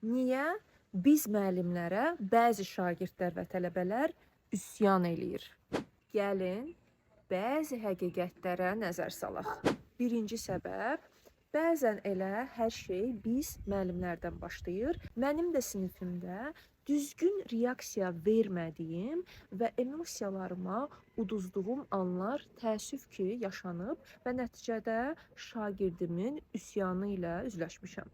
Niyə biz müəllimlərə bəzi şagirdlər və tələbələr üsyan eləyir? Gəlin, bəzi həqiqətlərə nəzər salaq. Birinci səbəb, bəzən elə hər şey biz müəllimlərdən başlayır. Mənim də sinifimdə düzgün reaksiya vermədiyim və emosiyalarıma uduzduğum anlar təəssüf ki, yaşanıb və nəticədə şagirdimin üsyanı ilə üzləşmişəm.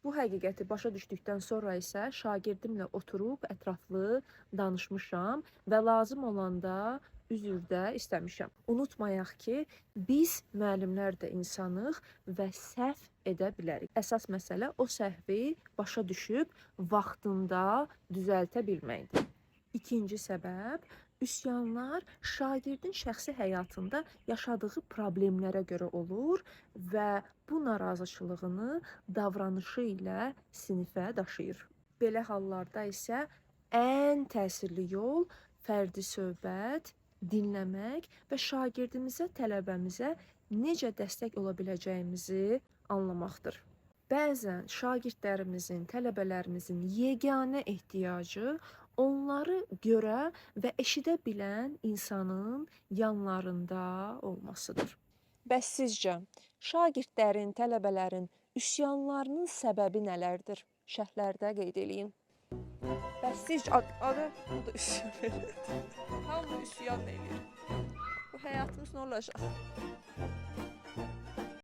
Bu həqiqəti başa düşdükdən sonra isə şagirdimlə oturub ətraflı danışmışam və lazım olanda üzr də istəmişəm. Unutmayaq ki, biz müəllimlər də insanıq və səhv edə bilərik. Əsas məsələ o səhvi başa düşüb vaxtında düzəltə bilməkdir. İkinci səbəb, üsyanlar şagirdin şəxsi həyatında yaşadığı problemlərə görə olur və bu narazıçılığını davranışı ilə sinifə daşıyır. Belə hallarda isə ən təsirli yol fərdi söhbət, dinləmək və şagirdimizə, tələbəmizə necə dəstək ola biləcəyimizi anlamaqdır. Bəzən şagirdlərimizin, tələbələrimizin yeganə ehtiyacı onları görə və eşidə bilən insanın yanlarında olmasıdır. Bəs sizcə, şagirdlərin, tələbələrin üsyanlarının səbəbi nələrdir? Şərhlərdə qeyd eləyin. Bəs sizcə, adı o da üsyan edir. Hamı üsyan edir. Bu həyatımız nə olacaq?